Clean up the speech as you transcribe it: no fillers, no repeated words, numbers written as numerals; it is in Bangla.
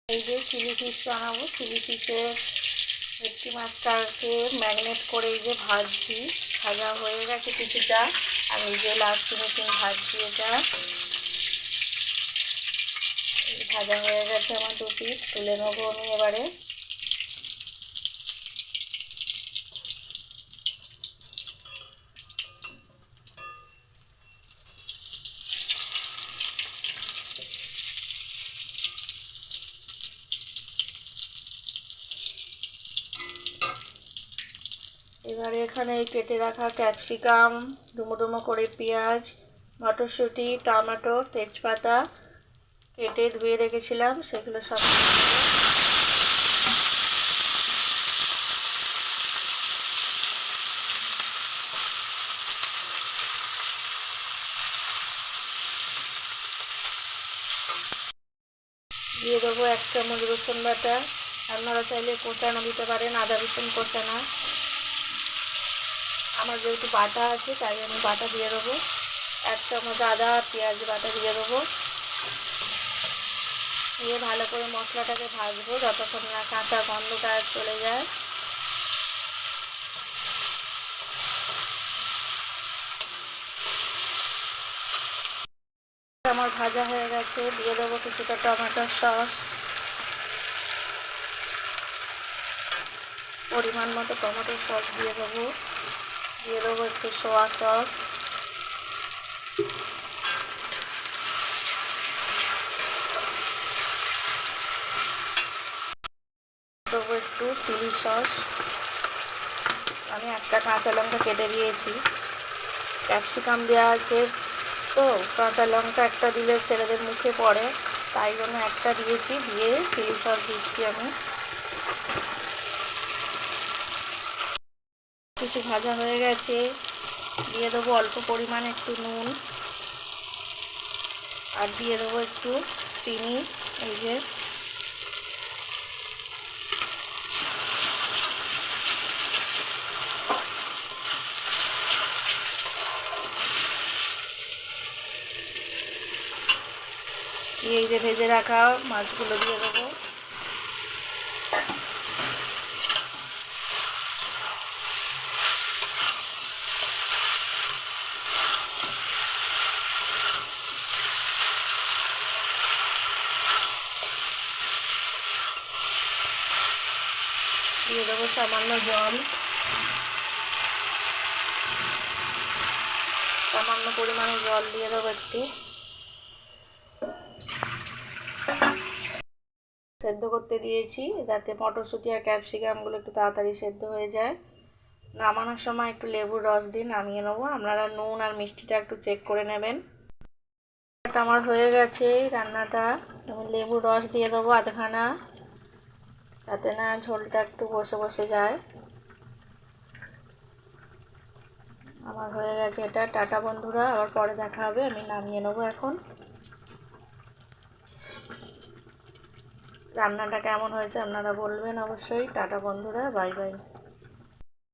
এই যে চিলি ফিশ বানাবো। চিলি ফিশের ভেটকি মাছটাকে ম্যারিনেট করে এই যে ভাজছি। ভাজা হয়ে গেছে কিছুটা। আর এই যে লাস্ট ফিনিশিং ভাজছি এটা। ভাজা হয়ে গেছে আমার 2 পিস। তুলে নেবো আমি এবারে। এবারে এখানে কেটে রাখা ক্যাপসিকাম, ডুমো ডুমো করে পেঁয়াজ, মটরশুঁটি, টমেটো, তেজপাতা কেটে ধুয়ে রেখেছিলাম, সেগুলো সব দিয়ে দেবো 1 চামচ রসুন বাটা। আপনারা চাইলে কোচানো দিতে পারেন, আদা রসুন কোচানো। আমার যেহেতু বাটা আছে তাই আমি বাটা দিয়ে দেবো। 1 চামচ আদা পেঁয়াজ বাটা দিয়ে দেবো। দিয়ে ভালো করে মশলাটাকে ভাজবো যতক্ষণ না কাঁচা গন্ধটা চলে যায়। আমার ভাজা হয়ে গেছে। দিয়ে দেবো কিছুটা টমেটোর সস, পরিমাণ মতো টমেটোর সস দিয়ে দেবো। দিয়ে দেবো একটু সোয়া সস, দেবো একটু চিলি সস। আমি একটা কাঁচা লঙ্কা কেটে দিয়েছি। ক্যাপসিকাম দেওয়া আছে তো কাঁচা লঙ্কা একটা দিলে ছেলেদের মুখে পড়ে, তাই জন্য একটা দিয়েছি। দিয়ে চিলি সস দিচ্ছি আমি। কিছু ভাজা হয়ে গেছে। দিয়ে দেবো অল্প পরিমাণে একটু নুন, আর দিয়ে দেবো একটু চিনি। এই যে এই যে ভেজে রাখা মাছগুলো দিয়ে দেবো। দিয়ে দেবো সামান্য জল, সামান্য পরিমাণে জল দিয়ে দেবো একটু। সেদ্ধ করতে দিয়েছি যাতে মটরশুঁটি আর ক্যাপসিকামগুলো একটু তাড়াতাড়ি সেদ্ধ হয়ে যায়। নামানোর সময় একটু লেবুর রস দিয়ে নামিয়ে নেবো। আপনারা নুন আর মিষ্টিটা একটু চেক করে নেবেন। আমার হয়ে গেছে রান্নাটা। আমি লেবুর রস দিয়ে দেবো আধখানা, যাতে না ঝোলটা একটু বসে বসে যায়। আমার হয়ে গেছে এটা। টাটা বন্ধুরা, আবার পরে দেখা হবে। আমি নামিয়ে নেবো এখন। রান্নাটা কেমন হয়েছে আপনারা বলবেন অবশ্যই। টাটা বন্ধুরা, বাই বাই।